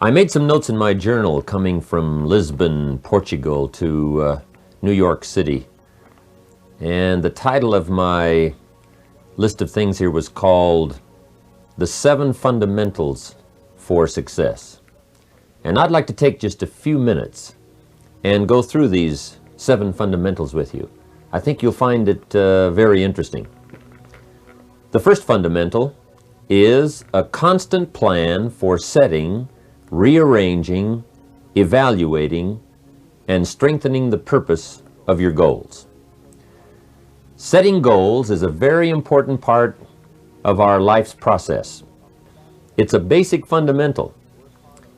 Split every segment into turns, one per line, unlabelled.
I made some notes in my journal coming from Lisbon, Portugal to New York City. And the title of my list of things here was called The 7 Fundamentals for Success. And I'd like to take just a few minutes and go through these 7 fundamentals with you. I think you'll find it very interesting. The first fundamental is a constant plan for setting, rearranging, evaluating, and strengthening the purpose of your goals. Setting goals is a very important part of our life's process. It's a basic fundamental.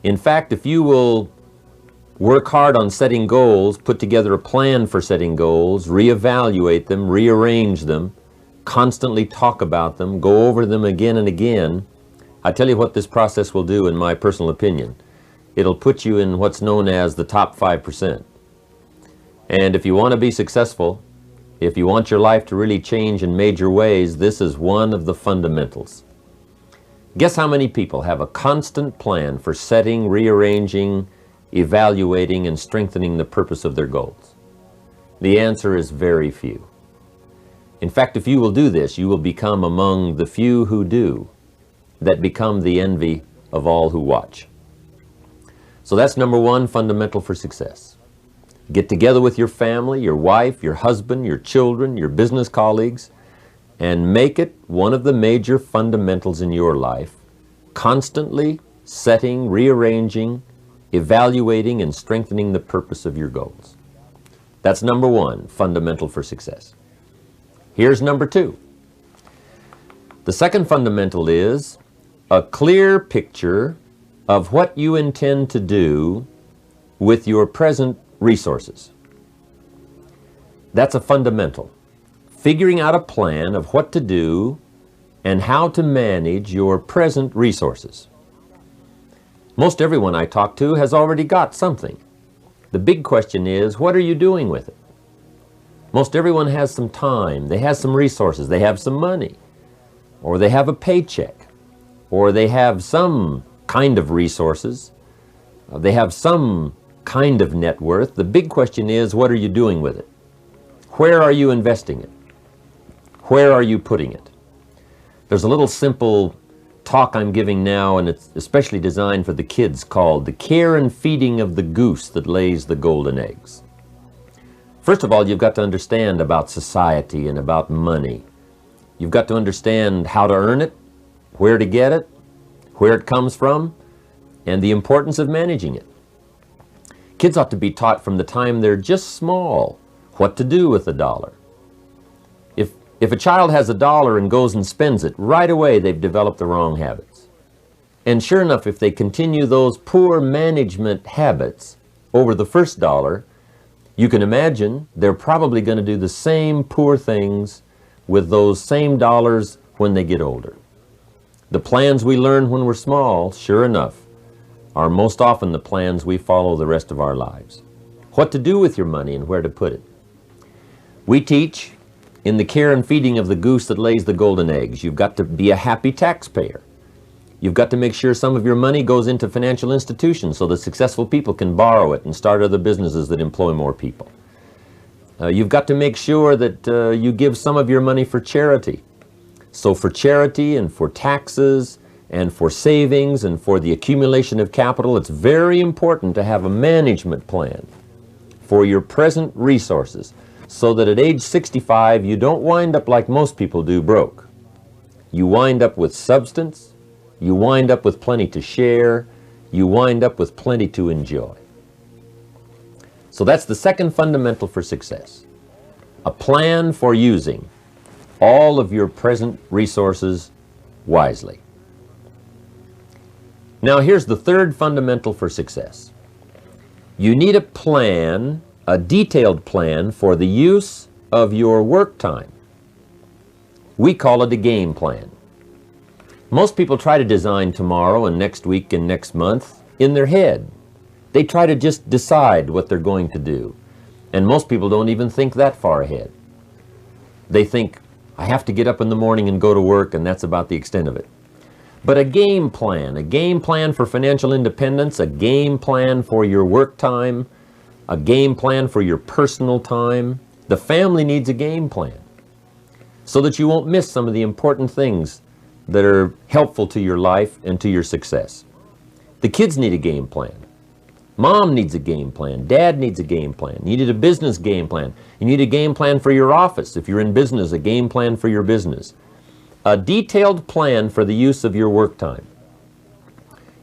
In fact, if you will work hard on setting goals, put together a plan for setting goals, reevaluate them, rearrange them, constantly talk about them, go over them again and again, I tell you what this process will do in my personal opinion. It'll put you in what's known as the top 5%. And if you want to be successful, if you want your life to really change in major ways, this is one of the fundamentals. Guess how many people have a constant plan for setting, rearranging, evaluating, and strengthening the purpose of their goals? The answer is very few. In fact, if you will do this, you will become among the few who do, that become the envy of all who watch. So that's number 1 fundamental for success. Get together with your family, your wife, your husband, your children, your business colleagues, and make it one of the major fundamentals in your life, constantly setting, rearranging, evaluating, and strengthening the purpose of your goals. That's number 1, fundamental for success. Here's number 2. The second fundamental is a clear picture of what you intend to do with your present resources. That's a fundamental. Figuring out a plan of what to do and how to manage your present resources. Most everyone I talk to has already got something. The big question is, what are you doing with it? Most everyone has some time, they have some resources, they have some money, or they have a paycheck, or they have some kind of resources, they have some kind of net worth. The big question is, what are you doing with it? Where are you investing it? Where are you putting it? There's a little simple talk I'm giving now, and it's especially designed for the kids, called The Care and Feeding of the Goose That Lays the Golden Eggs. First of all, you've got to understand about society and about money. You've got to understand how to earn it, where to get it, where it comes from, and the importance of managing it. Kids ought to be taught from the time they're just small what to do with $1. If a child has $1 and goes and spends it, right away they've developed the wrong habits. And sure enough, if they continue those poor management habits over the first $1, you can imagine they're probably going to do the same poor things with those same dollars when they get older. The plans we learn when we're small, sure enough, are most often the plans we follow the rest of our lives. What to do with your money and where to put it. We teach in The Care and Feeding of the Goose That Lays the Golden Eggs, you've got to be a happy taxpayer. You've got to make sure some of your money goes into financial institutions so that successful people can borrow it and start other businesses that employ more people. You've got to make sure that you give some of your money for charity. So for charity and for taxes and for savings and for the accumulation of capital, it's very important to have a management plan for your present resources so that at age 65 you don't wind up like most people do, broke. You wind up with substance, you wind up with plenty to share, you wind up with plenty to enjoy. So that's the second fundamental for success. A plan for using all of your present resources wisely. Now here's the third fundamental for success. You need a plan, a detailed plan for the use of your work time. We call it a game plan. Most people try to design tomorrow and next week and next month in their head. They try to just decide what they're going to do. And most people don't even think that far ahead. They think, I have to get up in the morning and go to work, and that's about the extent of it. but a game plan for financial independence, a game plan for your work time, a game plan for your personal time. The family needs a game plan so that you won't miss some of the important things that are helpful to your life and to your success. The kids need a game plan. Mom needs a game plan. Dad needs a game plan. You need a business game plan. You need a game plan for your office. If you're in business, a game plan for your business. A detailed plan for the use of your work time.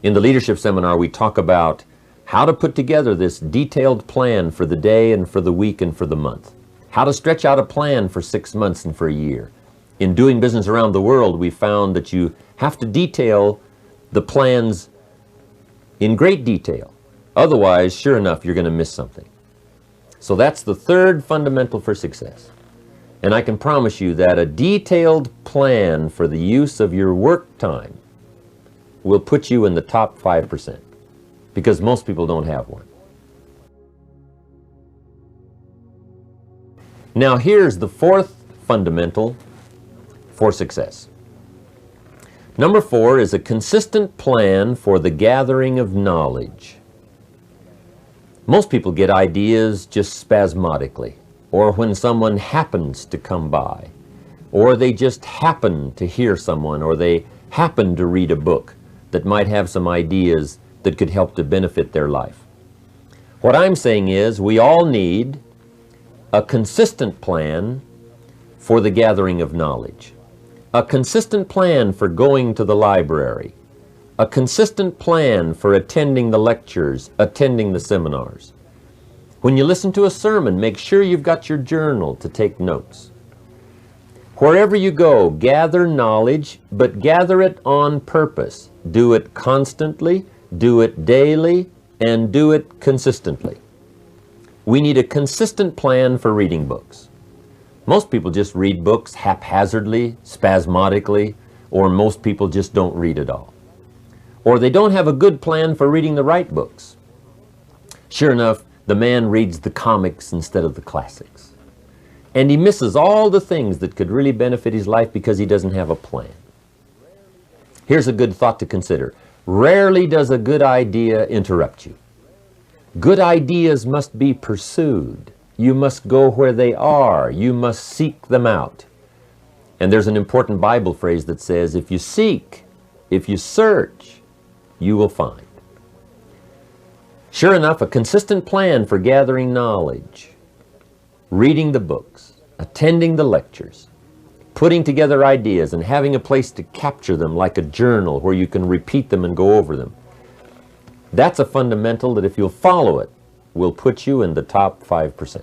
In the leadership seminar, we talk about how to put together this detailed plan for the day and for the week and for the month. How to stretch out a plan for 6 months and for a year. In doing business around the world, we found that you have to detail the plans in great detail. Otherwise, sure enough, you're going to miss something. So that's the third fundamental for success. And I can promise you that a detailed plan for the use of your work time will put you in the top 5%, because most people don't have one. Now here's the fourth fundamental for success. Number 4 is a consistent plan for the gathering of knowledge. Most people get ideas just spasmodically, or when someone happens to come by, or they just happen to hear someone, or they happen to read a book that might have some ideas that could help to benefit their life. What I'm saying is we all need a consistent plan for the gathering of knowledge, a consistent plan for going to the library, a consistent plan for attending the lectures, attending the seminars. When you listen to a sermon, make sure you've got your journal to take notes. Wherever you go, gather knowledge, but gather it on purpose. Do it constantly, do it daily, and do it consistently. We need a consistent plan for reading books. Most people just read books haphazardly, spasmodically, or most people just don't read at all. Or they don't have a good plan for reading the right books. Sure enough, the man reads the comics instead of the classics. And he misses all the things that could really benefit his life because he doesn't have a plan. Here's a good thought to consider. Rarely does a good idea interrupt you. Good ideas must be pursued. You must go where they are. You must seek them out. And there's an important Bible phrase that says, if you seek, if you search, you will find. Sure enough, a consistent plan for gathering knowledge, reading the books, attending the lectures, putting together ideas and having a place to capture them like a journal where you can repeat them and go over them. That's a fundamental that if you'll follow it, will put you in the top 5%.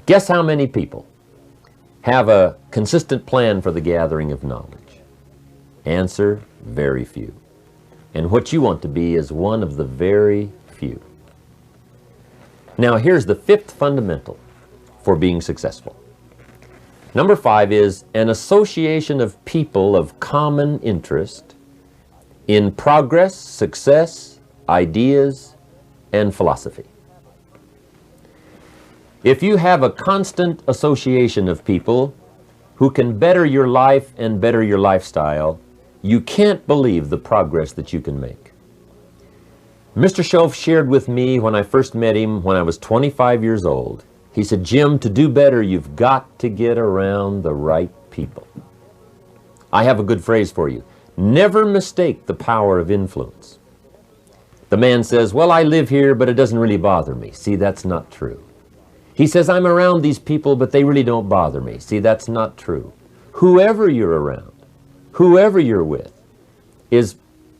Guess how many people have a consistent plan for the gathering of knowledge? Answer, very few. And what you want to be is one of the very few. Now here's the fifth fundamental for being successful. Number 5 is an association of people of common interest in progress, success, ideas, and philosophy. If you have a constant association of people who can better your life and better your lifestyle, you can't believe the progress that you can make. Mr. Shoaff shared with me when I first met him when I was 25 years old. He said, Jim, to do better, you've got to get around the right people. I have a good phrase for you. Never mistake the power of influence. The man says, well, I live here, but it doesn't really bother me. See, that's not true. He says, I'm around these people, but they really don't bother me. See, that's not true. Whoever you're around, whoever you're with, is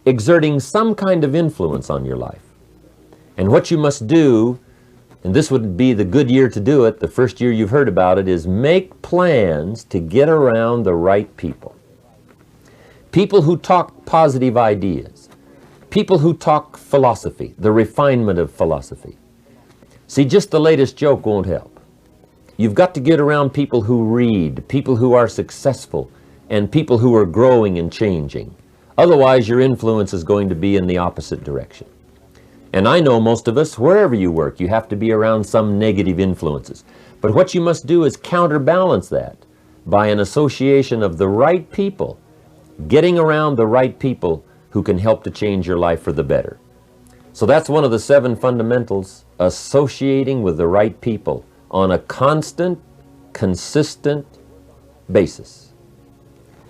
exerting some kind of influence on your life. And what you must do, and this would be the good year to do it, the first year you've heard about it, is make plans to get around the right people. People who talk positive ideas. People who talk philosophy, the refinement of philosophy. See, just the latest joke won't help. You've got to get around people who read, people who are successful, and people who are growing and changing. Otherwise, your influence is going to be in the opposite direction. And I know most of us, wherever you work, you have to be around some negative influences. But what you must do is counterbalance that by an association of the right people getting around the right people who can help to change your life for the better. So that's one of the 7 fundamentals, associating with the right people on a constant, consistent basis.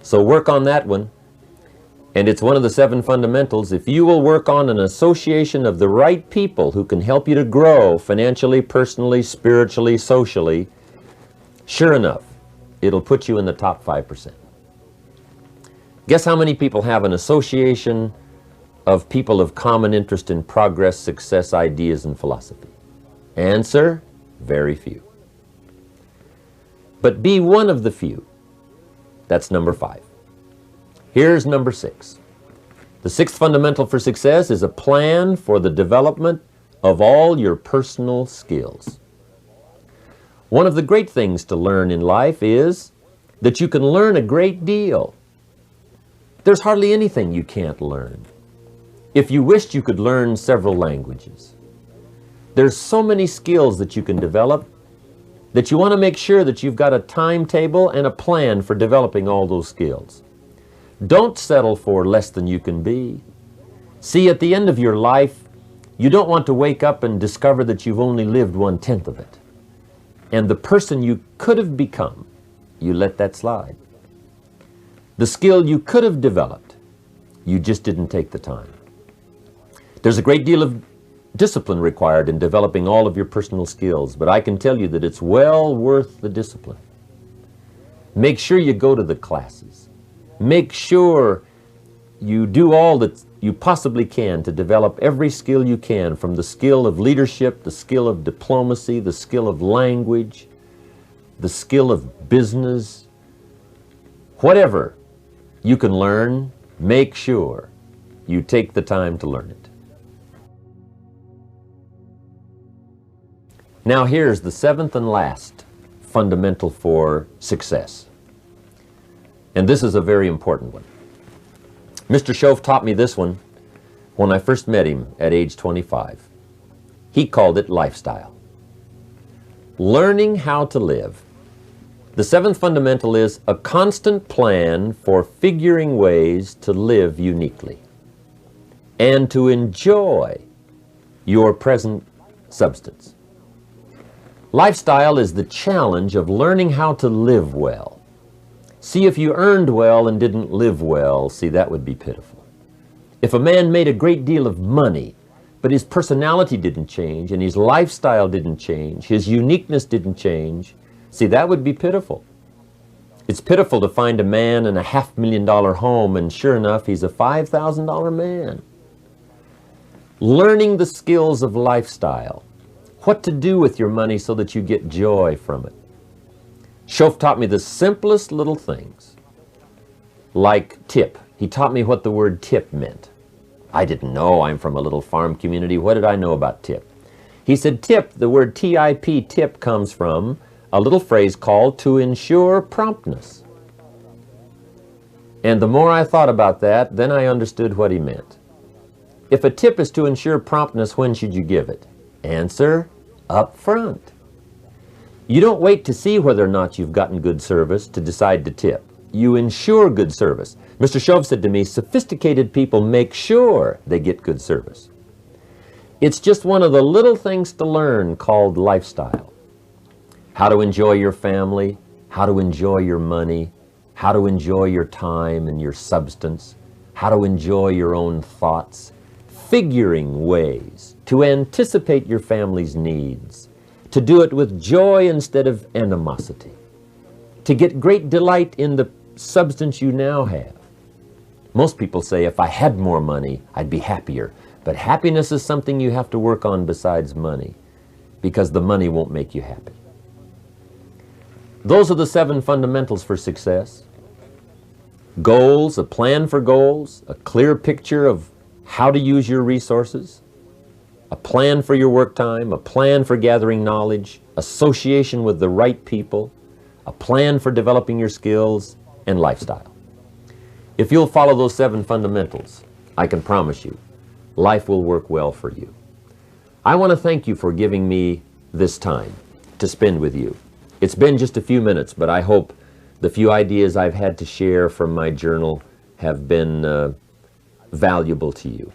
So work on that one. And it's one of the 7 fundamentals. If you will work on an association of the right people who can help you to grow financially, personally, spiritually, socially, sure enough, it'll put you in the top 5%. Guess how many people have an association of people of common interest in progress, success, ideas, and philosophy? Answer, very few. But be one of the few. That's number 5. Here's number 6. The 6th fundamental for success is a plan for the development of all your personal skills. One of the great things to learn in life is that you can learn a great deal. There's hardly anything you can't learn. If you wished, you could learn several languages. There's so many skills that you can develop that you want to make sure that you've got a timetable and a plan for developing all those skills. Don't settle for less than you can be. See, at the end of your life, you don't want to wake up and discover that you've only lived 1/10 of it. And the person you could have become, you let that slide. The skill you could have developed, you just didn't take the time. There's a great deal of discipline required in developing all of your personal skills, but I can tell you that it's well worth the discipline. Make sure you go to the classes. Make sure you do all that you possibly can to develop every skill you can, from the skill of leadership, the skill of diplomacy, the skill of language, the skill of business. Whatever you can learn, make sure you take the time to learn it. Now here's the 7th and last fundamental for success. And this is a very important one. Mr. Shove taught me this one when I first met him at age 25. He called it lifestyle. Learning how to live. The 7th fundamental is a constant plan for figuring ways to live uniquely and to enjoy your present substance. Lifestyle is the challenge of learning how to live well. See, if you earned well and didn't live well, see, that would be pitiful. If a man made a great deal of money, but his personality didn't change and his lifestyle didn't change, his uniqueness didn't change, see, that would be pitiful. It's pitiful to find a man in a $500,000 home and sure enough, he's a $5,000 man. Learning the skills of lifestyle, what to do with your money so that you get joy from it. Shof taught me the simplest little things, like tip. He taught me what the word tip meant. I didn't know. I'm from a little farm community. What did I know about tip? He said tip, the word T-I-P, tip, comes from a little phrase called to ensure promptness. And the more I thought about that, then I understood what he meant. If a tip is to ensure promptness, when should you give it? Answer, up front. You don't wait to see whether or not you've gotten good service to decide to tip. You ensure good service. Mr. Shove said to me, sophisticated people make sure they get good service. It's just one of the little things to learn called lifestyle. How to enjoy your family, how to enjoy your money, how to enjoy your time and your substance, how to enjoy your own thoughts, figuring ways to anticipate your family's needs, to do it with joy instead of animosity, to get great delight in the substance you now have. Most people say, if I had more money, I'd be happier. But happiness is something you have to work on besides money, because the money won't make you happy. Those are the 7 fundamentals for success. Goals, a plan for goals, a clear picture of how to use your resources, a plan for your work time, a plan for gathering knowledge, association with the right people, a plan for developing your skills, and lifestyle. If you'll follow those 7 fundamentals, I can promise you, life will work well for you. I want to thank you for giving me this time to spend with you. It's been just a few minutes, but I hope the few ideas I've had to share from my journal have been valuable to you?